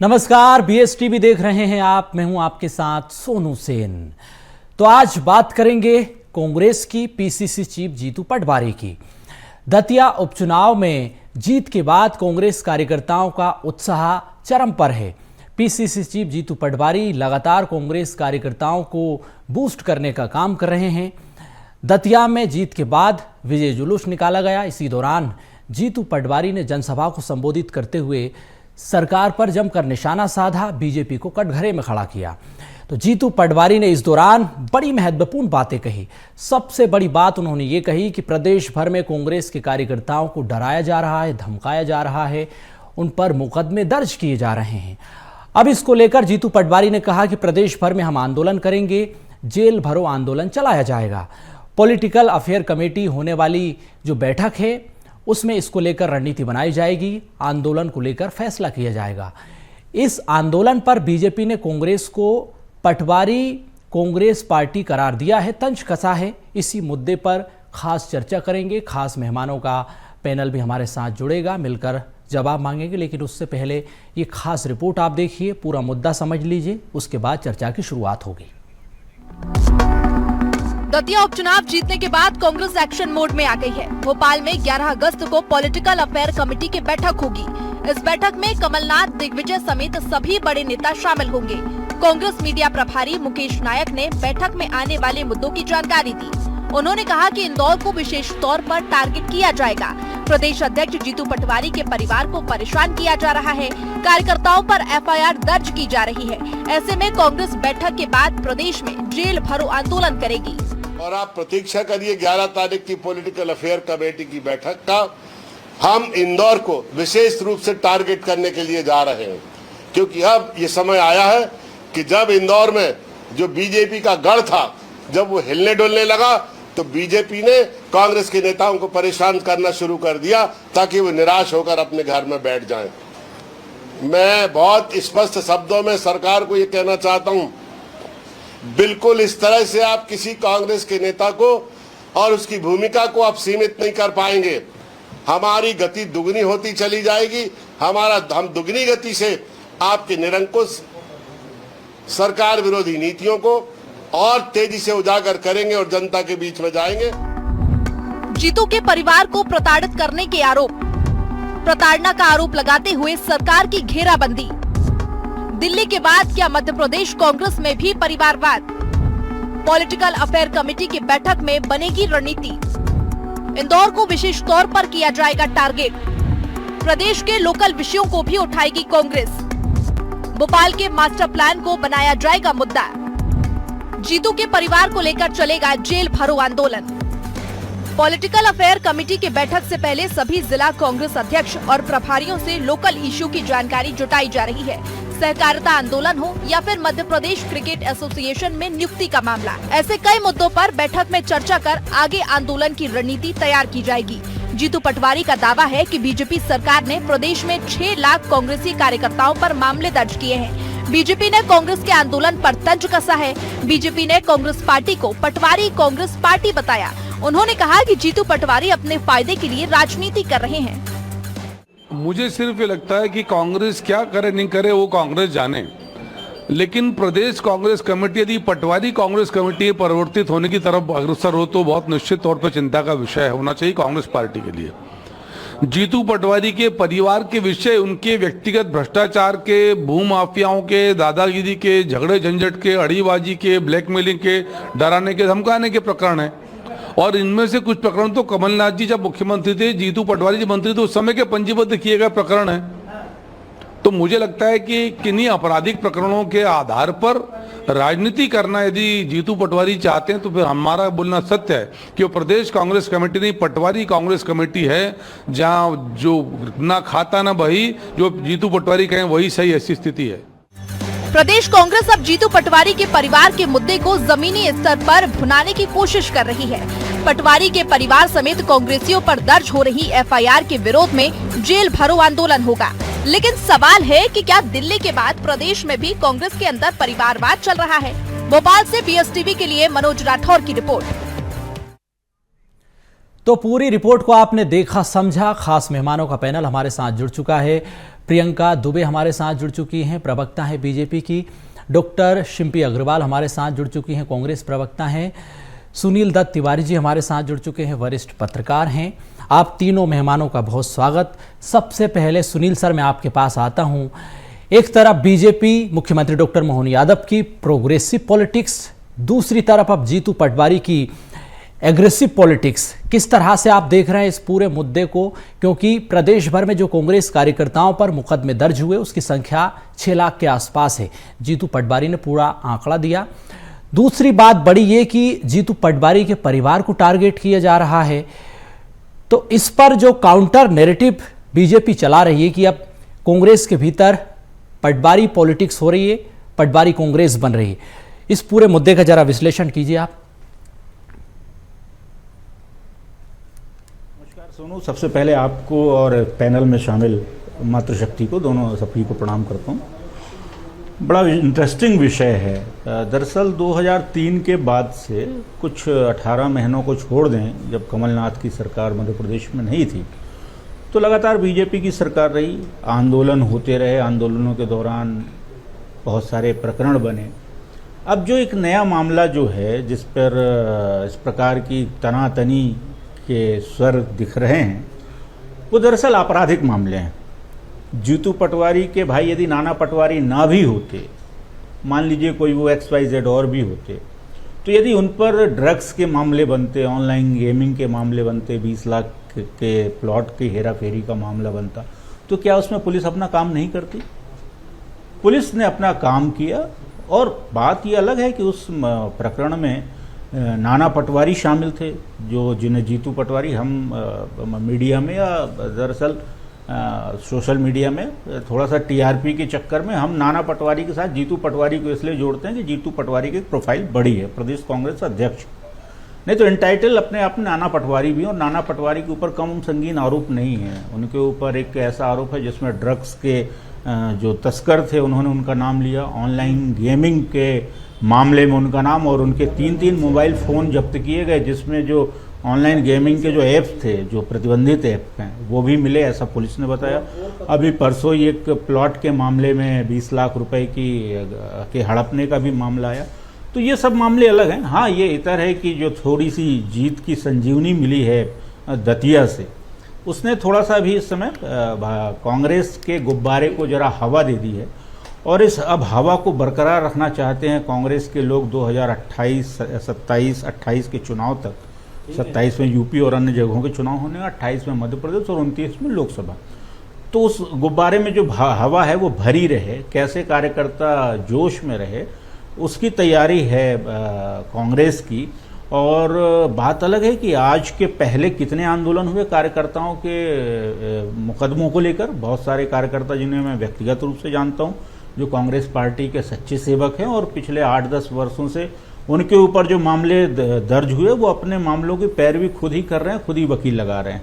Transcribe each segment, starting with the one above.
नमस्कार, बीएसटीवी देख रहे हैं आप। मैं हूं आपके साथ सोनू सेन। तो आज बात करेंगे कांग्रेस की पीसीसी चीफ जीतू पटवारी की। दतिया उपचुनाव में जीत के बाद कांग्रेस कार्यकर्ताओं का उत्साह चरम पर है। पीसीसी चीफ जीतू पटवारी लगातार कांग्रेस कार्यकर्ताओं को बूस्ट करने का काम कर रहे हैं। दतिया में जीत के बाद विजय जुलूस निकाला गया। इसी दौरान जीतू पटवारी ने जनसभा को संबोधित करते हुए सरकार पर जमकर निशाना साधा, बीजेपी को कटघरे में खड़ा किया। तो जीतू पटवारी ने इस दौरान बड़ी महत्वपूर्ण बातें कही। सबसे बड़ी बात उन्होंने ये कही कि प्रदेश भर में कांग्रेस के कार्यकर्ताओं को डराया जा रहा है, धमकाया जा रहा है, उन पर मुकदमे दर्ज किए जा रहे हैं। अब इसको लेकर जीतू पटवारी ने कहा कि प्रदेश भर में हम आंदोलन करेंगे, जेल भरो आंदोलन चलाया जाएगा। पॉलिटिकल अफेयर कमेटी होने वाली जो बैठक है उसमें इसको लेकर रणनीति बनाई जाएगी, आंदोलन को लेकर फैसला किया जाएगा। इस आंदोलन पर बीजेपी ने कांग्रेस को पटवारी कांग्रेस पार्टी करार दिया है, तंज कसा है। इसी मुद्दे पर खास चर्चा करेंगे। खास मेहमानों का पैनल भी हमारे साथ जुड़ेगा, मिलकर जवाब मांगेंगे। लेकिन उससे पहले ये खास रिपोर्ट आप देखिए, पूरा मुद्दा समझ लीजिए, उसके बाद चर्चा की शुरुआत होगी। दतिया उपचुनाव जीतने के बाद कांग्रेस एक्शन मोड में आ गई है। भोपाल में 11 अगस्त को पॉलिटिकल अफेयर कमेटी की बैठक होगी। इस बैठक में कमलनाथ, दिग्विजय समेत सभी बड़े नेता शामिल होंगे। कांग्रेस मीडिया प्रभारी मुकेश नायक ने बैठक में आने वाले मुद्दों की जानकारी दी। उन्होंने कहा कि इंदौर को विशेष तौर पर टारगेट किया जाएगा। प्रदेश अध्यक्ष जीतू पटवारी के परिवार को परेशान किया जा रहा है। कार्यकर्ताओं पर एफआईआर दर्ज की जा रही है। ऐसे में कांग्रेस बैठक के बाद प्रदेश में जेल भरो आंदोलन करेगी। और आप प्रतीक्षा करिए 11 तारीख की पॉलिटिकल अफेयर कमेटी की बैठक का। हम इंदौर को विशेष रूप से टारगेट करने के लिए जा रहे हैं, क्योंकि अब ये समय आया है कि जब इंदौर में जो बीजेपी का गढ़ था, जब वो हिलने डुलने लगा, तो बीजेपी ने कांग्रेस के नेताओं को परेशान करना शुरू कर दिया ताकि वो निराश होकर अपने घर में बैठ जाएं। मैं बहुत स्पष्ट शब्दों में सरकार को ये कहना चाहता हूं, बिल्कुल इस तरह से आप किसी कांग्रेस के नेता को और उसकी भूमिका को आप सीमित नहीं कर पाएंगे। हमारी गति दुगनी होती चली जाएगी। हम दुगनी गति से आपके निरंकुश सरकार विरोधी नीतियों को और तेजी से उजागर करेंगे और जनता के बीच में जाएंगे। जीतू के परिवार को प्रताड़ित करने के आरोप, प्रताड़ना का आरोप लगाते हुए सरकार की घेराबंदी। दिल्ली के बाद क्या मध्य प्रदेश कांग्रेस में भी परिवारवाद? पॉलिटिकल अफेयर कमेटी की बैठक में बनेगी रणनीति। इंदौर को विशेष तौर पर किया जाएगा टारगेट। प्रदेश के लोकल विषयों को भी उठाएगी कांग्रेस। भोपाल के मास्टर प्लान को बनाया जाएगा मुद्दा। जीतू के परिवार को लेकर चलेगा जेल भरो आंदोलन। पॉलिटिकल अफेयर कमेटी की बैठक से पहले सभी जिला कांग्रेस अध्यक्ष और प्रभारियों से लोकल इश्यू की जानकारी जुटाई जा रही है। सहकारिता आंदोलन हो या फिर मध्य प्रदेश क्रिकेट एसोसिएशन में नियुक्ति का मामला, ऐसे कई मुद्दों पर बैठक में चर्चा कर आगे आंदोलन की रणनीति तैयार की जाएगी। जीतू पटवारी का दावा है कि बीजेपी सरकार ने प्रदेश में 6 लाख कांग्रेसी कार्यकर्ताओं पर मामले दर्ज किए हैं। बीजेपी ने कांग्रेस के आंदोलन पर तंज कसा है। बीजेपी ने कांग्रेस पार्टी को पटवारी कांग्रेस पार्टी बताया। उन्होंने कहा कि जीतू पटवारी अपने फायदे के लिए राजनीति कर रहे हैं। मुझे सिर्फ ये लगता है कि कांग्रेस क्या करे नहीं करे वो कांग्रेस जाने, लेकिन प्रदेश कांग्रेस कमेटी यदि पटवारी कांग्रेस कमेटी परिवर्तित होने की तरफ अग्रसर हो तो बहुत निश्चित तौर पर चिंता का विषय होना चाहिए कांग्रेस पार्टी के लिए। जीतू पटवारी के परिवार के विषय, उनके व्यक्तिगत भ्रष्टाचार के, भूमाफियाओं के, दादागिरी के, झगड़े झंझट के, अड़ीबाजी के, ब्लैकमेलिंग के, डराने के, धमकाने के प्रकरण है। और इनमें से कुछ प्रकरण तो कमलनाथ जी जब मुख्यमंत्री थे, जीतू पटवारी जी मंत्री थे, उस समय के पंजीबद्ध किए गए प्रकरण है। तो मुझे लगता है कि किन्हीं आपराधिक प्रकरणों के आधार पर राजनीति करना यदि जीतू पटवारी चाहते हैं तो फिर हमारा बोलना सत्य है कि वो प्रदेश कांग्रेस कमेटी नहीं, पटवारी कांग्रेस कमेटी है, जहां जो ना खाता ना बही, जो जीतू पटवारी कहें वही सही, ऐसी स्थिति है। प्रदेश कांग्रेस अब जीतू पटवारी के परिवार के मुद्दे को जमीनी स्तर पर भुनाने की कोशिश कर रही है। पटवारी के परिवार समेत कांग्रेसियों पर दर्ज हो रही एफआईआर के विरोध में जेल भरो आंदोलन होगा। लेकिन सवाल है कि क्या दिल्ली के बाद प्रदेश में भी कांग्रेस के अंदर परिवारवाद चल रहा है? भोपाल से बीएसटीवी के लिए मनोज राठौर की रिपोर्ट। तो पूरी रिपोर्ट को आपने देखा समझा। खास मेहमानों का पैनल हमारे साथ जुड़ चुका है। प्रियंका दुबे हमारे साथ जुड़ चुकी हैं, प्रवक्ता है बीजेपी की। डॉक्टर शिम्पी अग्रवाल हमारे साथ जुड़ चुकी हैं, कांग्रेस प्रवक्ता हैं। सुनील दत्त तिवारी जी हमारे साथ जुड़ चुके हैं, वरिष्ठ पत्रकार हैं। आप तीनों मेहमानों का बहुत स्वागत। सबसे पहले सुनील सर, मैं आपके पास आता हूं। एक तरफ बीजेपी मुख्यमंत्री डॉक्टर मोहन यादव की प्रोग्रेसिव पॉलिटिक्स, दूसरी तरफ अब जीतू पटवारी की एग्रेसिव पॉलिटिक्स। किस तरह से आप देख रहे हैं इस पूरे मुद्दे को? क्योंकि प्रदेश भर में जो कांग्रेस कार्यकर्ताओं पर मुकदमे दर्ज हुए उसकी संख्या 6 लाख के आसपास है। जीतू पटवारी ने पूरा आंकड़ा दिया। दूसरी बात बड़ी ये कि जीतू पटवारी के परिवार को टारगेट किया जा रहा है। तो इस पर जो काउंटर नैरेटिव बीजेपी चला रही है कि अब कांग्रेस के भीतर पटवारी पॉलिटिक्स हो रही है, पटवारी कांग्रेस बन रही है, इस पूरे मुद्दे का जरा विश्लेषण कीजिए आप। नमस्कार सोनू, सबसे पहले आपको और पैनल में शामिल मातृशक्ति को, दोनों सभी को प्रणाम करता हूँ। बड़ा इंटरेस्टिंग विषय है। दरअसल 2003 के बाद से कुछ 18 महीनों को छोड़ दें, जब कमलनाथ की सरकार मध्य प्रदेश में नहीं थी, तो लगातार बीजेपी की सरकार रही, आंदोलन होते रहे, आंदोलनों के दौरान बहुत सारे प्रकरण बने। अब जो एक नया मामला जो है, जिस पर इस प्रकार की तनातनी के स्वर दिख रहे हैं, वो दरअसल आपराधिक मामले हैं। जीतू पटवारी के भाई यदि नाना पटवारी ना भी होते, मान लीजिए कोई वो XYZ और भी होते, तो यदि उन पर ड्रग्स के मामले बनते, ऑनलाइन गेमिंग के मामले बनते, 20 लाख के प्लॉट की हेरा फेरी का मामला बनता, तो क्या उसमें पुलिस अपना काम नहीं करती? पुलिस ने अपना काम किया। और बात ये अलग है कि उस प्रकरण में नाना पटवारी शामिल थे, जिन्हें जीतू पटवारी हम मीडिया में या दरअसल सोशल मीडिया में थोड़ा सा TRP के चक्कर में हम नाना पटवारी के साथ जीतू पटवारी को इसलिए जोड़ते हैं कि जीतू पटवारी की प्रोफाइल बड़ी है, प्रदेश कांग्रेस अध्यक्ष। नहीं तो एंटाइटल अपने आप में नाना पटवारी भी, और नाना पटवारी के ऊपर कम संगीन आरोप नहीं है। उनके ऊपर एक ऐसा आरोप है जिसमें ड्रग्स के जो तस्कर थे उन्होंने उनका नाम लिया, ऑनलाइन गेमिंग के मामले में उनका नाम, और उनके 3 मोबाइल फ़ोन जब्त किए गए, जिसमें जो ऑनलाइन गेमिंग के जो ऐप्स थे, जो प्रतिबंधित ऐप हैं, वो भी मिले, ऐसा पुलिस ने बताया। अभी परसों ही एक प्लॉट के मामले में 20 लाख रुपए के हड़पने का भी मामला आया। तो ये सब मामले अलग हैं। हाँ, ये इतर है कि जो थोड़ी सी जीत की संजीवनी मिली है दतिया से, उसने थोड़ा सा भी इस समय कांग्रेस के गुब्बारे को जरा हवा दे दी है, और इस अब हवा को बरकरार रखना चाहते हैं कांग्रेस के लोग 2028, 27, 28 के चुनाव तक। 27 में यूपी और अन्य जगहों के चुनाव होने, 28 में मध्य प्रदेश और 29 में लोकसभा। तो उस गुब्बारे में जो हवा है वो भरी रहे, कैसे कार्यकर्ता जोश में रहे, उसकी तैयारी है कांग्रेस की। और बात अलग है कि आज के पहले कितने आंदोलन हुए कार्यकर्ताओं के मुकदमों को लेकर। बहुत सारे कार्यकर्ता जिन्हें मैं व्यक्तिगत रूप से जानता हूं, जो कांग्रेस पार्टी के सच्चे सेवक हैं, और पिछले 8-10 वर्षों से उनके ऊपर जो मामले दर्ज हुए, वो अपने मामलों की पैरवी खुद ही कर रहे हैं, खुद ही वकील लगा रहे हैं।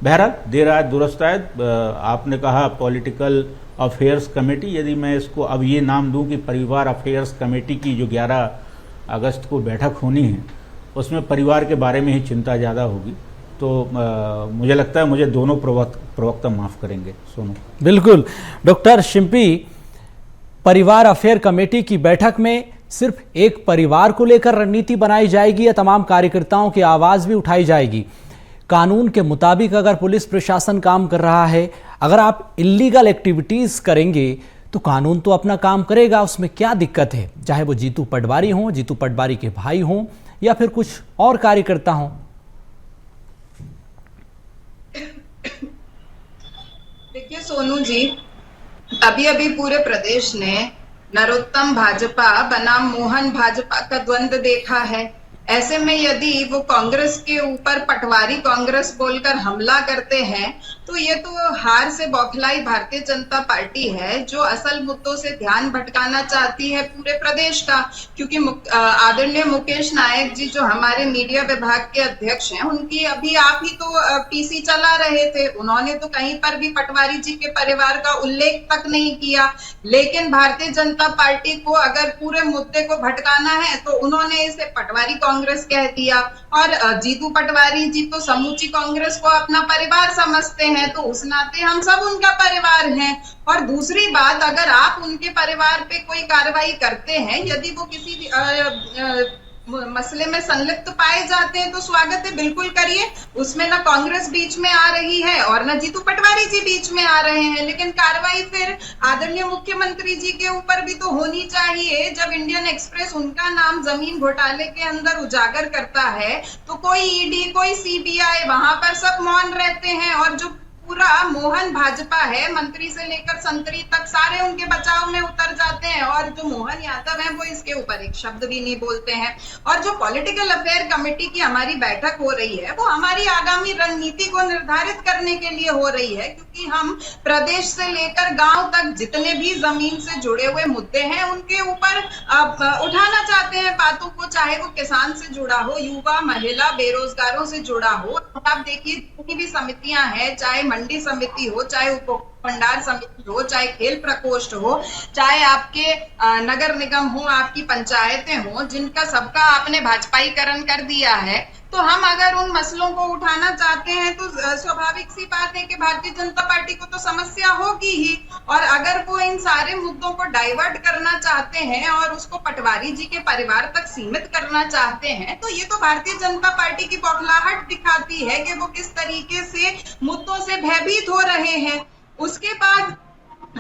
बहरहाल, देर आए दुरुस्त आए। आपने कहा पॉलिटिकल अफेयर्स कमेटी, यदि मैं इसको अब ये नाम दूं कि परिवार अफेयर्स कमेटी की जो 11 अगस्त को बैठक होनी है, उसमें परिवार के बारे में ही चिंता ज़्यादा होगी। तो मुझे लगता है मुझे दोनों प्रवक्ता माफ़ करेंगे। सोनू, बिल्कुल। डॉक्टर शिम्पी, परिवार अफेयर कमेटी की बैठक में सिर्फ एक परिवार को लेकर रणनीति बनाई जाएगी या तमाम कार्यकर्ताओं की आवाज भी उठाई जाएगी? कानून के मुताबिक अगर पुलिस प्रशासन काम कर रहा है, अगर आप इलीगल एक्टिविटीज करेंगे तो कानून तो अपना काम करेगा, उसमें क्या दिक्कत है? चाहे वो जीतू पटवारी हों, जीतू पटवारी के भाई हों, या फिर कुछ और कार्यकर्ता हों। देखिए सोनू जी, अभी पूरे प्रदेश ने नरोत्तम भाजपा बनाम मोहन भाजपा का द्वंद्व देखा है। ऐसे में यदि वो कांग्रेस के ऊपर पटवारी कांग्रेस बोलकर हमला करते हैं, तो ये तो हार से बौखलाई भारतीय जनता पार्टी है, जो असल मुद्दों से ध्यान भटकाना चाहती है पूरे प्रदेश का। क्योंकि आदरणीय मुकेश नायक जी, जो हमारे मीडिया विभाग के अध्यक्ष हैं, उनकी अभी आप ही तो PC चला रहे थे, उन्होंने तो कहीं पर भी पटवारी जी के परिवार का उल्लेख तक नहीं किया। लेकिन भारतीय जनता पार्टी को अगर पूरे मुद्दे को भटकाना है, तो उन्होंने इसे पटवारी कांग्रेस कह दिया, और जीतू पटवारी जी तो समूची कांग्रेस को अपना परिवार समझते हैं, तो उस नाते हम सब उनका परिवार हैं। और दूसरी बात, अगर आप उनके परिवार पे कोई कार्रवाई करते हैं, यदि वो किसी मसले में संलिप्त पाए जाते हैं तो स्वागत है, बिल्कुल करिए। उसमें ना कांग्रेस बीच में आ रही है और ना जीतू पटवारी जी बीच में आ रहे हैं, लेकिन कार्रवाई फिर आदरणीय मुख्यमंत्री जी के ऊपर भी तो होनी चाहिए। जब इंडियन एक्सप्रेस उनका नाम जमीन घोटाले के अंदर उजागर करता है तो कोई ईडी, कोई सीबीआई, वहां पर सब मौन रहते हैं। और जो पूरा मोहन भाजपा है, मंत्री से लेकर संतरी तक सारे उनके बचाव में उतर जाते हैं, और जो मोहन यादव है वो इसके ऊपर एक शब्द भी नहीं बोलते हैं। और जो पॉलिटिकल अफेयर कमेटी की हमारी बैठक हो रही है वो हमारी आगामी रणनीति को निर्धारित करने के लिए हो रही है, क्योंकि हम प्रदेश से लेकर गांव तक जितने भी जमीन से जुड़े हुए मुद्दे हैं उनके ऊपर उठाना चाहते हैं बातों को, चाहे वो किसान से जुड़ा हो, युवा, महिला, बेरोजगारों से जुड़ा हो। आप देखिए जितनी भी समितियां हैं, चाहे मंडी समिति हो, चाहे उप भंडार समिति हो, चाहे खेल प्रकोष्ठ हो, चाहे आपके नगर निगम हो, आपकी पंचायतें हो, जिनका सबका आपने भाजपाईकरण कर दिया है, तो हम अगर उन मसलों को उठाना चाहते हैं तो स्वाभाविक सी बात है कि भारतीय जनता पार्टी को तो समस्या होगी ही। और अगर वो इन सारे मुद्दों को डाइवर्ट करना चाहते हैं और उसको पटवारी जी के परिवार तक सीमित करना चाहते हैं, तो ये तो भारतीय जनता पार्टी की बौखलाहट दिखाती है कि वो किस तरीके से मुद्दों से भयभीत हो रहे हैं। उसके बाद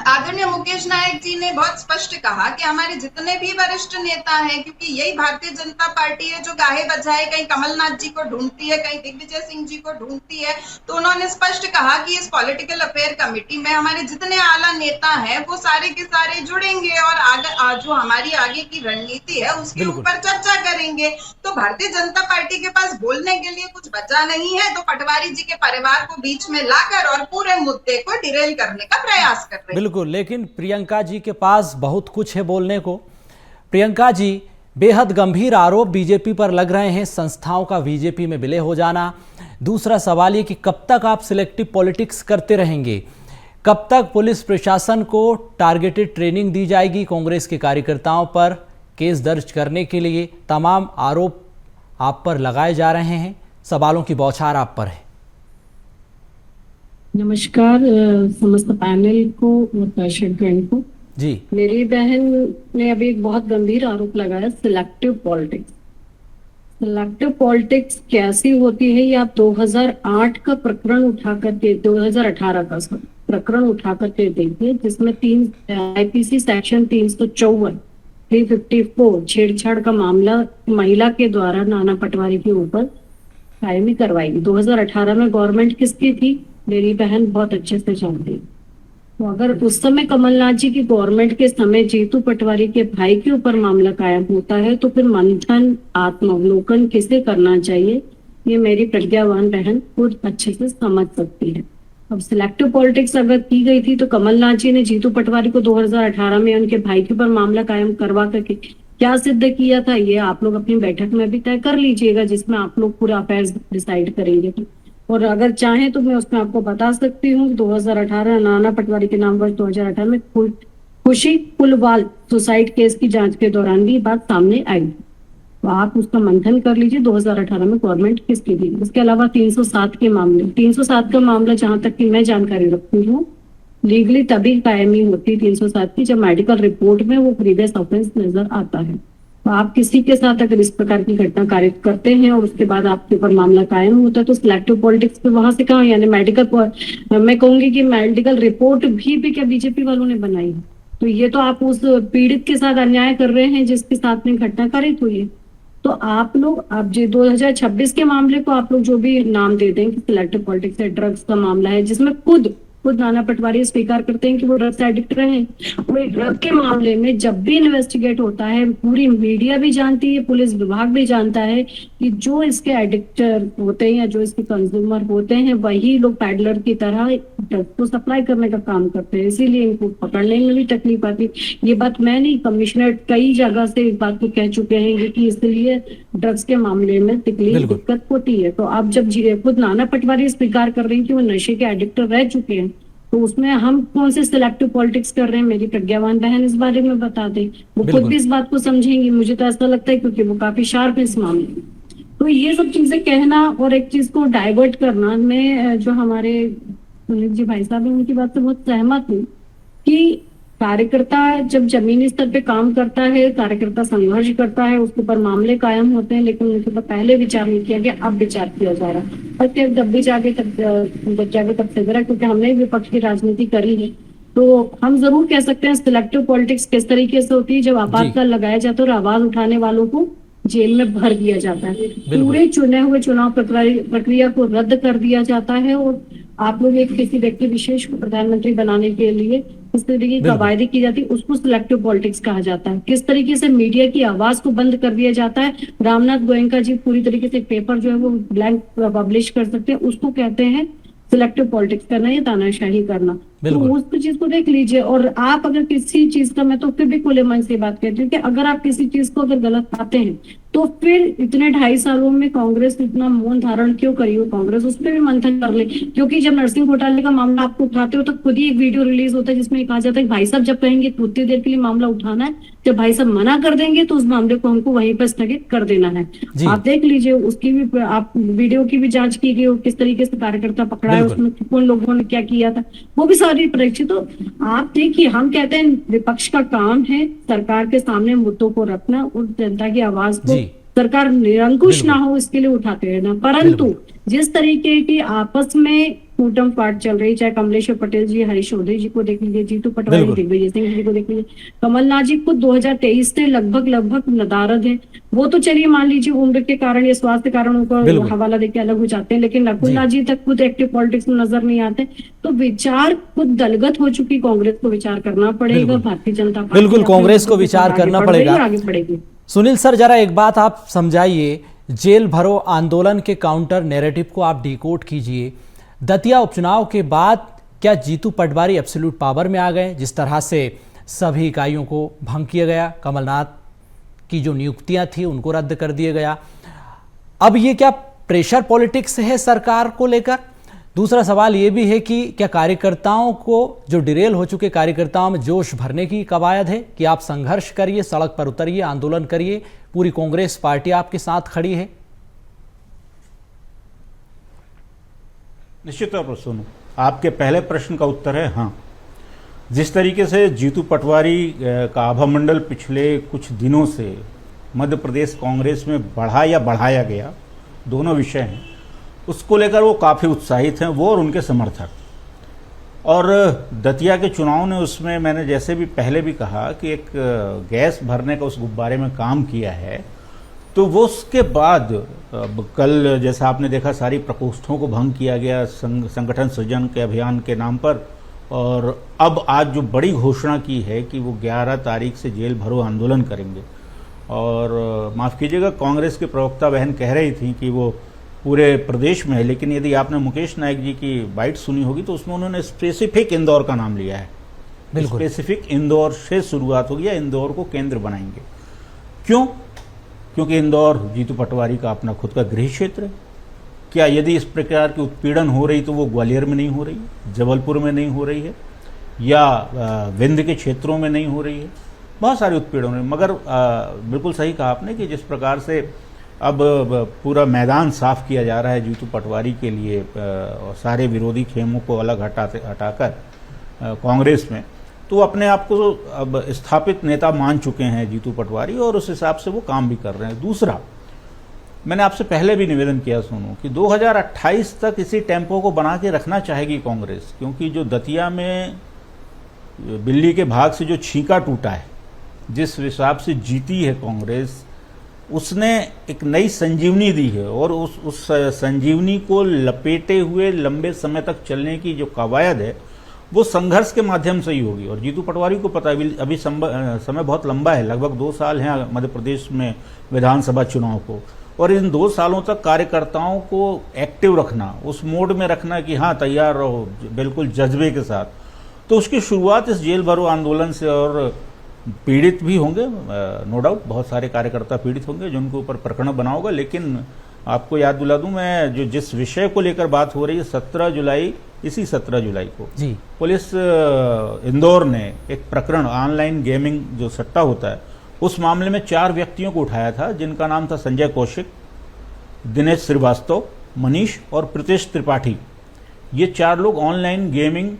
आदरणीय मुकेश नायक जी ने बहुत स्पष्ट कहा कि हमारे जितने भी वरिष्ठ नेता हैं, क्योंकि यही भारतीय जनता पार्टी है जो गाहे बजाए कहीं कमलनाथ जी को ढूंढती है, कहीं दिग्विजय सिंह जी को ढूंढती है, तो उन्होंने स्पष्ट कहा कि इस पॉलिटिकल अफेयर कमेटी में हमारे जितने आला नेता हैं वो सारे के सारे जुड़ेंगे और आगे जो हमारी आगे की रणनीति है उसके ऊपर चर्चा करेंगे। तो भारतीय जनता पार्टी के पास बोलने के लिए कुछ बचा नहीं है, तो पटवारी जी के परिवार को बीच में लाकर और पूरे मुद्दे को डिरेल करने का प्रयास कर रहे हैं। बिल्कुल, लेकिन प्रियंका जी के पास बहुत कुछ है बोलने को। प्रियंका जी, बेहद गंभीर आरोप बीजेपी पर लग रहे हैं, संस्थाओं का बीजेपी में विलय हो जाना। दूसरा सवाल ये कि कब तक आप सिलेक्टिव पॉलिटिक्स करते रहेंगे, कब तक पुलिस प्रशासन को टारगेटेड ट्रेनिंग दी जाएगी कांग्रेस के कार्यकर्ताओं पर केस दर्ज करने के लिए? तमाम आरोप आप पर लगाए जा रहे हैं, सवालों की बौछार आप पर है। नमस्कार समस्त पैनल को और दर्शकगण को जी। मेरी बहन ने अभी एक बहुत गंभीर आरोप लगाया सिलेक्टिव पॉलिटिक्स। सिलेक्टिव पॉलिटिक्स कैसी होती है ये आप 2008 का प्रकरण उठा करके 2018 का प्रकरण उठा करके देखिए, जिसमें आईपीसी सेक्शन 354 354 छेड़छाड़ का मामला महिला के द्वारा नाना पटवारी के ऊपर कायमी करवाई। 2018 में गवर्नमेंट किसकी थी मेरी बहन बहुत अच्छे से जानती है। तो अगर उस समय कमलनाथ जी की गवर्नमेंट के समय जीतू पटवारी के भाई के ऊपर मामला कायम होता है, तो फिर मंथन आत्मावलोकन किसे करना चाहिए ये मेरी प्रज्ञावान बहन खुद अच्छे से समझ सकती है। अब सिलेक्टिव पॉलिटिक्स अगर की गई थी तो कमलनाथ जी ने जीतू पटवारी को 2018 में उनके भाई के ऊपर मामला कायम करवा करके क्या सिद्ध किया था ये आप लोग अपनी बैठक में भी तय कर लीजिएगा, जिसमें आप लोग पूरा अफेयर्स डिसाइड करेंगे। और अगर चाहें तो मैं उसमें आपको बता सकती हूँ 2018 नाना पटवारी के नाम वर्ष 2018 में खुशी पुलवाल सुसाइड केस की जांच के दौरान भी बात सामने आई, तो आप उसका मंथन कर लीजिए 2018 में गवर्नमेंट किसकी थी। इसके अलावा 307 के मामले, 307 का मामला जहां तक की मैं जानकारी रखती हूँ लीगली तभी कायमी होती 307 की जब मेडिकल रिपोर्ट में वो प्रीवियस ऑफेंस नजर आता है। तो आप किसी के साथ अगर इस प्रकार की घटना कारित करते हैं और उसके बाद आपके ऊपर मामला कायम होता है तो सिलेक्टिव पॉलिटिक्स पे वहां से कहाँ, यानी मेडिकल मैं कहूंगी कि मेडिकल रिपोर्ट भी क्या बीजेपी वालों ने बनाई है, तो ये तो आप उस पीड़ित के साथ अन्याय कर रहे हैं जिसके साथ में घटना कारित हुई है। तो आप लोग अब जो 2026 के मामले को आप लोग जो भी नाम दे दें कि सिलेक्टिव पॉलिटिक्स है, ड्रग्स का मामला है, जिसमें खुद नाना पटवारी स्वीकार करते हैं कि वो ड्रग्स एडिक्ट रहे। वो ड्रग के मामले में जब भी इन्वेस्टिगेट होता है पूरी मीडिया भी जानती है, पुलिस विभाग भी जानता है कि जो इसके एडिक्टर होते हैं या जो इसके कंज्यूमर होते हैं वही लोग पैडलर की तरह ड्रग्स को सप्लाई करने का काम करते हैं, इसीलिए इनको पकड़ने में भी तकलीफ आती। ये बात मैं नहीं, कमिश्नर कई जगह से इस बात को कह चुके हैं कि इसलिए ड्रग्स के मामले में दिक्कत होती है। तो आप जब खुद नाना पटवारी स्वीकार कर रही है कि वो नशे के एडिक्टर रह चुके हैं, तो उसमें हम कौन से सिलेक्टिव पॉलिटिक्स कर रहे हैं मेरी प्रज्ञावान बहन इस बारे में बता दे, वो खुद भी इस बात को समझेंगी। मुझे तो ऐसा लगता है क्योंकि वो काफी शार्प है इस मामले में। तो ये सब चीजें कहना और एक चीज को डाइवर्ट करना, मैं जो हमारे सुनील जी भाई साहब हैं उनकी बात से बहुत सहमत हूँ कि कार्यकर्ता जब जमीनी स्तर पे काम करता है, कार्यकर्ता संघर्ष करता है, उसके ऊपर मामले कायम होते हैं, लेकिन उनके ऊपर पहले विचार नहीं किया गया, अब विचार किया जा रहा है। और फिर जब भी जाके तब से जरा, क्योंकि हमने विपक्ष की राजनीति करी है, तो हम जरूर कह सकते हैं सिलेक्टिव पॉलिटिक्स किस तरीके से होती है, जब आपातकाल लगाया जाता है और आवाज उठाने वालों को जेल में भर दिया जाता है, पूरे चुने हुए चुनाव प्रक्रिया को रद्द कर दिया जाता है, और आप लोग एक किसी व्यक्ति विशेष को प्रधानमंत्री बनाने के लिए इस तरीके की कवायदे की जाती है, उसको सिलेक्टिव पॉलिटिक्स कहा जाता है। किस तरीके से मीडिया की आवाज को बंद कर दिया जाता है, रामनाथ गोयनका जी पूरी तरीके से पेपर जो है वो ब्लैंक पब्लिश कर सकते हैं, उसको कहते हैं सिलेक्टिव पॉलिटिक्स करना या तानाशाही करना। तो उस चीज को देख लीजिए। और आप अगर किसी चीज का, मैं तो फिर भी खुले मन से बात कहती हूँ कि अगर आप किसी चीज को अगर गलत पाते हैं तो फिर इतने 2.5 सालों में कांग्रेस इतना मौन धारण क्यों करी हो, कांग्रेस उस पर भी मंथन कर ले। क्योंकि जब नरसिंह घोटाले का मामला आपको उठाते हो तो खुद ही एक वीडियो रिलीज होता है जिसमें कहा जाता है भाई साहब जब कहेंगे उतनी देर के लिए मामला उठाना है, जब भाई साहब मना कर देंगे तो उस मामले को हमको वहीं पर स्थगित कर देना है। आप देख लीजिए, उसकी भी आप वीडियो की भी जांच की गई हो, किस तरीके से कार्यकर्ता पकड़ा है, उसमें कौन लोगों ने क्या किया था, वो भी सारी परीक्षित। तो आप देखिए, हम कहते हैं विपक्ष का काम है सरकार के सामने मुद्दों को रखना और जनता की आवाज को सरकार निरंकुश ना हो इसके लिए उठाते रहना। परंतु जिस तरीके की आपस में फूटम फाट चल रही, चाहे कमलेश्वर पटेल जी, हरीश चौधरी जी को देख लीजिए, जीतू पटवारी, दिग्विजय सिंह जी को देख लीजिए, कमलनाथ जी खुद 2023 से लगभग नदारद है। वो तो चलिए मान लीजिए उम्र के कारण या स्वास्थ्य कारणों का हवाला देके अलग हो जाते हैं, लेकिन नकुलनाथ जी तक खुद एक्टिव पॉलिटिक्स में नजर नहीं आते। तो विचार खुद दलगत हो चुकी कांग्रेस को विचार करना पड़ेगा, भारतीय जनता पार्टी बिल्कुल कांग्रेस को विचार करना पड़ेगा, आगे बढ़ेगी। सुनील सर जरा एक बात आप समझाइए, जेल भरो आंदोलन के काउंटर नैरेटिव को आप डिकोड कीजिए। दतिया उपचुनाव के बाद क्या जीतू पटवारी एब्सोल्यूट पावर में आ गए, जिस तरह से सभी इकाइयों को भंग किया गया, कमलनाथ की जो नियुक्तियां थी उनको रद्द कर दिया गया, अब ये क्या प्रेशर पॉलिटिक्स है सरकार को लेकर? दूसरा सवाल ये भी है कि क्या कार्यकर्ताओं को, जो डिरेल हो चुके कार्यकर्ताओं में जोश भरने की कवायद है कि आप संघर्ष करिए, सड़क पर उतरिए, आंदोलन करिए, पूरी कांग्रेस पार्टी आपके साथ खड़ी है? निश्चित तौर पर सुनो, आपके पहले प्रश्न का उत्तर है हाँ। जिस तरीके से जीतू पटवारी का आभामंडल पिछले कुछ दिनों से मध्य प्रदेश कांग्रेस में बढ़ा या बढ़ाया गया, दोनों विषय हैं, उसको लेकर वो काफ़ी उत्साहित हैं, वो और उनके समर्थक। और दतिया के चुनाव ने उसमें, मैंने जैसे भी पहले भी कहा कि एक गैस भरने का उस गुब्बारे में काम किया है। तो वो उसके बाद कल जैसा आपने देखा सारी प्रकोष्ठों को भंग किया गया संगठन सृजन के अभियान के नाम पर, और अब आज जो बड़ी घोषणा की है कि वो 11 तारीख से जेल भरो आंदोलन करेंगे। और माफ़ कीजिएगा, कांग्रेस के प्रवक्ता बहन कह रही थी कि वो पूरे प्रदेश में है, लेकिन यदि आपने मुकेश नायक जी की बाइट सुनी होगी तो उसमें उन्होंने स्पेसिफिक इंदौर का नाम लिया है। स्पेसिफिक इंदौर से शुरुआत होगी या इंदौर को केंद्र बनाएंगे। क्यों? क्योंकि इंदौर जीतू पटवारी का अपना खुद का गृह क्षेत्र है। क्या यदि इस प्रकार की उत्पीड़न हो रही तो वो ग्वालियर में नहीं हो रही, जबलपुर में नहीं हो रही है, या विंध्य के क्षेत्रों में नहीं हो रही है? बहुत सारे उत्पीड़न हो रहे हैं। मगर बिल्कुल सही कहा आपने कि जिस प्रकार से अब पूरा मैदान साफ किया जा रहा है जीतू पटवारी के लिए, और सारे विरोधी खेमों को अलग हटाकर कांग्रेस में, तो अपने आप को अब स्थापित नेता मान चुके हैं जीतू पटवारी, और उस हिसाब से वो काम भी कर रहे हैं। दूसरा, मैंने आपसे पहले भी निवेदन किया सुनो कि 2028 तक इसी टेम्पो को बना के रखना चाहेगी कांग्रेस, क्योंकि जो दतिया में बिल्ली के भाग से जो छींका टूटा है, जिस हिसाब से जीती है कांग्रेस, उसने एक नई संजीवनी दी है, और उस संजीवनी को लपेटे हुए लंबे समय तक चलने की जो कवायद है वो संघर्ष के माध्यम से ही होगी। और जीतू पटवारी को पता है अभी समय बहुत लंबा है, लगभग 2 साल हैं मध्य प्रदेश में विधानसभा चुनाव को, और इन 2 सालों तक कार्यकर्ताओं को एक्टिव रखना, उस मोड में रखना कि हाँ तैयार रहो, बिल्कुल जज्बे के साथ। तो उसकी शुरुआत इस जेल भरो आंदोलन से, और पीड़ित भी होंगे नो डाउट, बहुत सारे कार्यकर्ता पीड़ित होंगे जिनके ऊपर प्रकरण बना होगा। लेकिन आपको याद दिला दूं मैं, जिस विषय को लेकर बात हो रही है, 17 जुलाई, इसी 17 जुलाई को जी पुलिस इंदौर ने एक प्रकरण, ऑनलाइन गेमिंग जो सट्टा होता है, उस मामले में 4 व्यक्तियों को उठाया था, जिनका नाम था संजय कौशिक, दिनेश श्रीवास्तव, मनीष और प्रीतेश त्रिपाठी, ये 4 लोग ऑनलाइन गेमिंग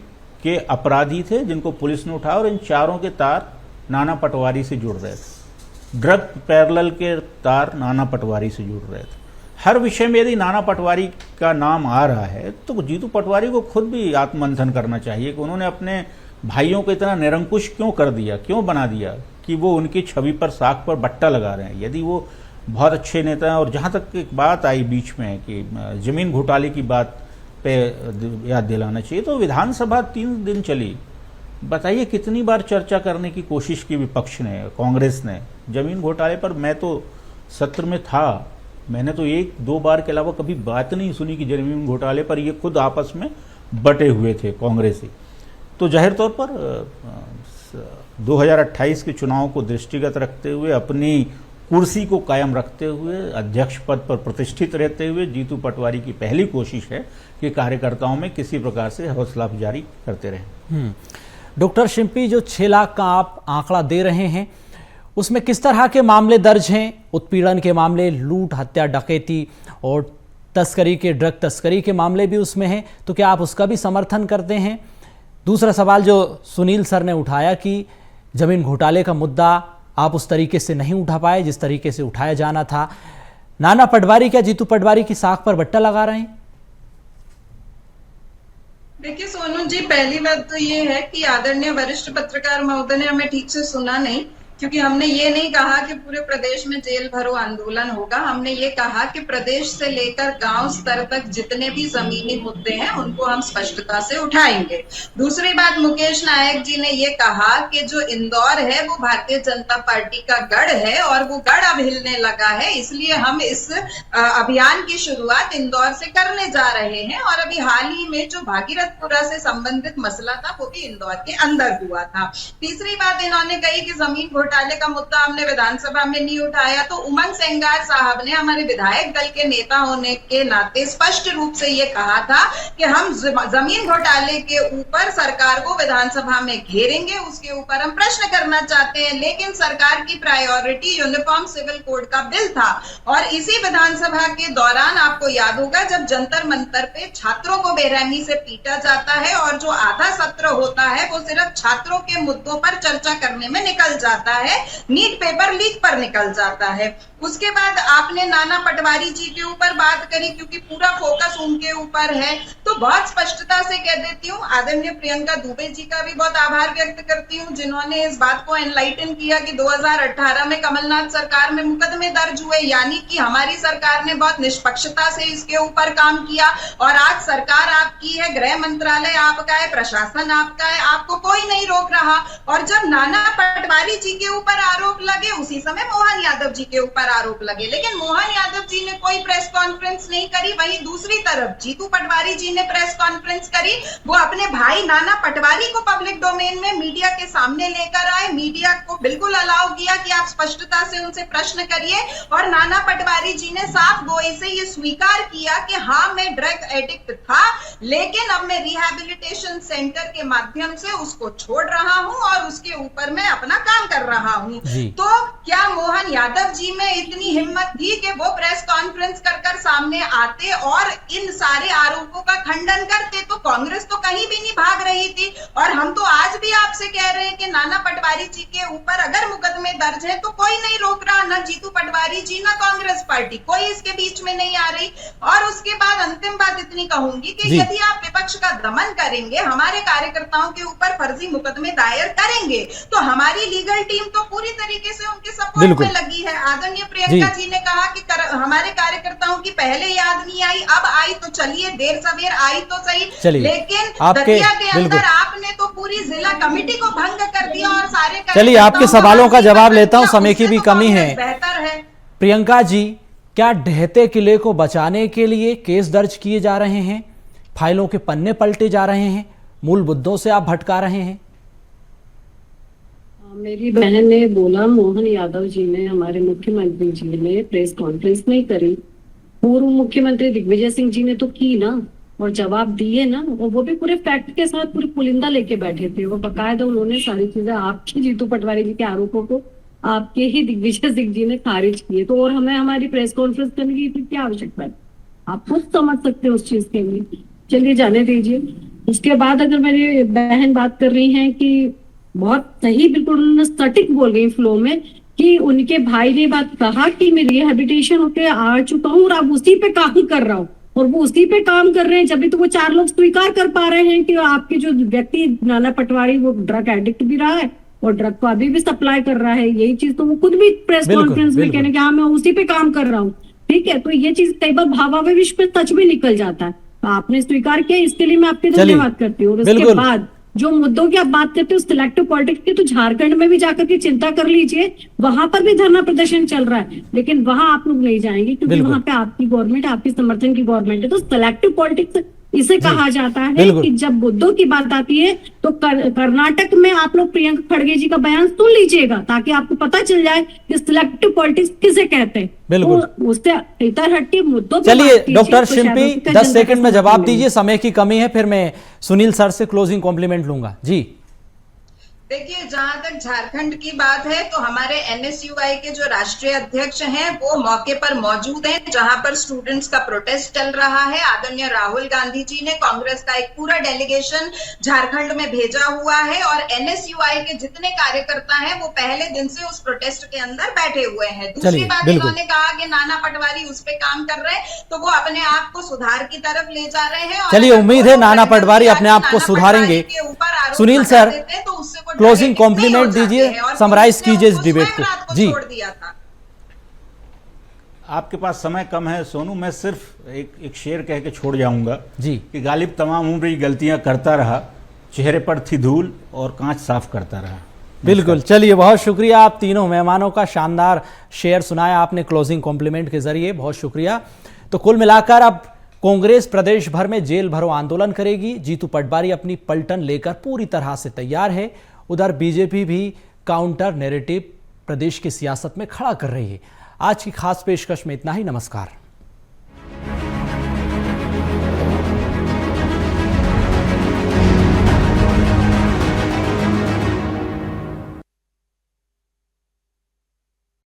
के अपराधी थे जिनको पुलिस ने उठाया और इन चारों के तार नाना पटवारी से जुड़ रहे थे। ड्रग पैरेलल के तार नाना पटवारी से जुड़ रहे थे। हर विषय में यदि नाना पटवारी का नाम आ रहा है तो जीतू पटवारी को खुद भी आत्ममंथन करना चाहिए कि उन्होंने अपने भाइयों को इतना निरंकुश क्यों कर दिया, क्यों बना दिया कि वो उनकी छवि पर साख पर बट्टा लगा रहे हैं। यदि वो बहुत अच्छे नेता हैं, और जहाँ तक एक बात आई बीच में कि जमीन घोटाले की बात पे याद दिलाना चाहिए, तो विधानसभा 3 दिन चली, बताइए कितनी बार चर्चा करने की कोशिश की विपक्ष ने, कांग्रेस ने जमीन घोटाले पर। मैं तो सत्र में था, मैंने तो 1-2 बार के अलावा कभी बात नहीं सुनी कि जमीन घोटाले पर ये खुद आपस में बटे हुए थे कांग्रेसी। तो जाहिर तौर पर 2028 के चुनाव को दृष्टिगत रखते हुए, अपनी कुर्सी को कायम रखते हुए, अध्यक्ष पद पर प्रतिष्ठित रहते हुए जीतू पटवारी की पहली कोशिश है कि कार्यकर्ताओं में किसी प्रकार से हौसला अफजाई करते रहें। डॉक्टर शिंपी, जो 6 लाख का आप आंकड़ा दे रहे हैं उसमें किस तरह के मामले दर्ज हैं? उत्पीड़न के मामले, लूट, हत्या, डकैती और तस्करी के, ड्रग तस्करी के मामले भी उसमें हैं, तो क्या आप उसका भी समर्थन करते हैं? दूसरा सवाल जो सुनील सर ने उठाया कि जमीन घोटाले का मुद्दा आप उस तरीके से नहीं उठा पाए जिस तरीके से उठाया जाना था, नाना पटवारी क्या जीतू पटवारी की साख पर बट्टा लगा रहे हैं? देखिए सोनू जी, पहली बात तो ये है कि आदरणीय वरिष्ठ पत्रकार महोदय ने हमें ठीक से सुना नहीं, क्योंकि हमने ये नहीं कहा कि पूरे प्रदेश में जेल भरो आंदोलन होगा। हमने ये कहा कि प्रदेश से लेकर गांव स्तर तक जितने भी जमीनी मुद्दे हैं उनको हम स्पष्टता से उठाएंगे। दूसरी बात, मुकेश नायक जी ने ये कहा कि जो इंदौर है वो भारतीय जनता पार्टी का गढ़ है और वो गढ़ अब हिलने लगा है, इसलिए हम इस अभियान की शुरुआत इंदौर से करने जा रहे हैं। और अभी हाल ही में जो भागीरथपुरा से संबंधित मसला था वो भी इंदौर के अंदर हुआ था। तीसरी बात इन्होंने कही कि जमीन घोटाले का मुद्दा हमने विधानसभा में नहीं उठाया, तो उमंग सेंगार साहब ने हमारे विधायक दल के नेता होने के नाते स्पष्ट रूप से ये कहा था कि हम जमीन घोटाले के ऊपर सरकार को विधानसभा में घेरेंगे, उसके ऊपर हम प्रश्न करना चाहते हैं। लेकिन सरकार की प्रायोरिटी यूनिफॉर्म सिविल कोड का बिल था। और इसी विधानसभा के दौरान आपको याद होगा जब जंतर मंतर पे छात्रों को बेरहमी से पीटा जाता है और जो आधा सत्र होता है वो सिर्फ छात्रों के मुद्दों पर चर्चा करने में निकल जाता है, नीट पेपर लीक पर निकल जाता है। उसके बाद आपने नाना पटवारी जी के ऊपर बात करी, क्योंकि पूरा फोकस उनके ऊपर है, तो बहुत स्पष्टता से कह देती हूँ, आदरणीय प्रियंका दुबे जी का भी बहुत आभार व्यक्त करती हूँ जिन्होंने इस बात को एनलाइटन किया कि 2018 में कमलनाथ सरकार में मुकदमे दर्ज हुए, यानी कि हमारी सरकार ने बहुत निष्पक्षता से इसके ऊपर काम किया। और आज सरकार आपकी है, गृह मंत्रालय आपका है, प्रशासन आपका है, आपको कोई नहीं रोक रहा। और जब नाना पटवारी जी के ऊपर आरोप लगे उसी समय मोहन यादव जी के ऊपर आरोप लगे, लेकिन मोहन यादव जी ने कोई प्रेस कॉन्फ्रेंस नहीं करी। वहीं दूसरी तरफ जीतू पटवारी जी ने प्रेस कॉन्फ्रेंस करी, वो अपने भाई नाना पटवारी को पब्लिक डोमेन में मीडिया के सामने लेकर आए, मीडिया को बिल्कुल अलाउ किया कि आप स्पष्टता से उनसे प्रश्न करिए। और नाना पटवारी जी ने साफ गोई से ये स्वीकार किया कि हाँ मैं ड्रग एडिक्ट था, लेकिन अब मैं रिहैबिलिटेशन सेंटर के माध्यम से उसको छोड़ रहा हूं और उसके ऊपर मैं अपना काम कर रहा हूं। तो क्या मोहन यादव जी में इतनी हिम्मत थी कि वो प्रेस कॉन्फ्रेंस कर सामने आते और इन सारे आरोपों का खंडन करते? तो कांग्रेस तो कहीं भी नहीं भाग रही थी। और हम तो आज भी आपसे कह रहे हैं कि नाना पटवारी जी के ऊपर अगर मुकदमे दर्ज है तो कोई नहीं रोक रहा, ना जीतू पटवारी जी ना कांग्रेस पार्टी, कोई इसके बीच में नहीं आ रही। और उसके बाद अंतिम बात इतनी कहूंगी कि यदि आप विपक्ष का दमन करेंगे, हमारे कार्यकर्ताओं के ऊपर फर्जी मुकदमे दायर करेंगे, तो हमारी लीगल टीम तो पूरी तरीके से उनके सपोर्ट में लगी है। आदरणीय प्रियंका जी ने कहा कि हमारे कार्यकर्ताओं की पहले याद नहीं आई, अब आई तो चलिए, देर सवेर आई तो सही, लेकिन दतिया के अंदर आपने तो पूरी जिला कमेटी को भंग कर दिया और सारे। चलिए आपके सवालों का जवाब लेता हूं, समय की भी कमी है। बेहतर है प्रियंका जी, क्या ढहते किले को बचाने के लिए केस दर्ज किए जा रहे हैं, फाइलों के पन्ने पलटे जा रहे हैं, मूल मुद्दों से आप भटका रहे हैं? मेरी बहन ने बोला, मोहन यादव जी ने, हमारे मुख्यमंत्री जी ने प्रेस कॉन्फ्रेंस नहीं करी, पूर्व मुख्यमंत्री दिग्विजय सिंह जी ने तो की ना, और जवाब दिए ना, और वो भी पूरे फैक्ट के साथ पूरी पुलिंदा लेके बैठे थे। वो बकायदा उन्होंने सारी चीजें आपकी जीतू पटवारी जी के आरोपों को आपके ही दिग्विजय सिंह जी ने खारिज किए। तो और हमें हमारी प्रेस कॉन्फ्रेंस करने की क्या आवश्यकता है? आप खुद समझ सकते हो उस चीज के लिए। चलिए जाने दीजिए। उसके बाद अगर मेरी बहन बात कर रही हैं कि बहुत सही, बिल्कुल उन्होंने सटीक बोल गई फ्लो में कि उनके भाई ने बात कहा कि मैं रिहेबिलिटेशन होके आ चुका हूँ और अब उसी पे काम कर रहा हूँ, और वो उसी पे काम कर रहे हैं। जब भी तो वो 4 लोग स्वीकार कर पा रहे हैं कि आपके जो व्यक्ति नाना पटवारी वो ड्रग एडिक्ट भी रहा है और ड्रग को अभी भी सप्लाई कर रहा है। यही चीज तो वो खुद भी प्रेस कॉन्फ्रेंस में कहने कि हाँ मैं उसी पे काम कर रहा हूँ। ठीक है, तो ये चीज कई बार भावावेश पे सच भी निकल जाता है। तो आपने स्वीकार किया, इसके लिए मैं आपके धन्यवाद करती हूँ। और उसके बाद जो मुद्दों की आप बात करते हो सिलेक्टिव पॉलिटिक्स की, तो झारखंड में भी जाकर के चिंता कर लीजिए, वहां पर भी धरना प्रदर्शन चल रहा है, लेकिन वहां आप लोग नहीं जाएंगे क्योंकि वहां पे आपकी गवर्नमेंट, आपकी समर्थन की गवर्नमेंट है। तो सिलेक्टिव पॉलिटिक्स इसे कहा जाता है कि जब मुद्दों की बात आती है तो कर्नाटक में आप लोग प्रियंका खड़गे जी का बयान सुन लीजिएगा ताकि आपको पता चल जाए कि सिलेक्टिव पॉलिटिक्स किसे कहते हैं। बिल्कुल, तो उससे इतर हटके मुद्दों पे चलिए बात डॉक्टर कीजिए, तो शिल्पी शायद 10 सेकंड में जवाब दीजिए, समय की कमी है, फिर मैं सुनील सर से क्लोजिंग कॉम्प्लीमेंट लूंगा। जी देखिए, जहां तक झारखंड की बात है तो हमारे एनएसयूआई के जो राष्ट्रीय अध्यक्ष हैं वो मौके पर मौजूद हैं जहां पर स्टूडेंट्स का प्रोटेस्ट चल रहा है। आदरणीय राहुल गांधी जी ने कांग्रेस का एक पूरा डेलीगेशन झारखंड में भेजा हुआ है और एनएसयूआई के जितने कार्यकर्ता हैं वो पहले दिन से उस प्रोटेस्ट के अंदर बैठे हुए हैं। दूसरी बात, इन्होंने कहा कि नाना पटवारी उस पे काम कर रहे हैं, तो वो अपने आप को सुधार की तरफ ले जा रहे हैं। चलिए, उम्मीद है नाना पटवारी अपने आप को सुधारेंगे। सुनील सर, क्लोजिंग कॉम्प्लीमेंट दीजिए, समराइज कीजिए इस डिबेट को। जी आपके पास समय कम है सोनू, मैं सिर्फ एक शेर कह के छोड़ जाऊंगा जी कि गालिब तमाम उम्र की गलतियां करता रहा, चेहरे पर थी धूल और कांच साफ करता रहा। बिल्कुल, चलिए बहुत शुक्रिया आप तीनों मेहमानों का, शानदार शेयर सुनाया आपने क्लोजिंग कॉम्प्लीमेंट के जरिए, बहुत शुक्रिया। तो कुल मिलाकर अब कांग्रेस प्रदेश भर में जेल भरो आंदोलन करेगी। जीतू पटवारी अपनी पलटन लेकर पूरी तरह से तैयार है। उधर बीजेपी भी काउंटर नैरेटिव प्रदेश की सियासत में खड़ा कर रही है। आज की खास पेशकश में इतना ही। नमस्कार।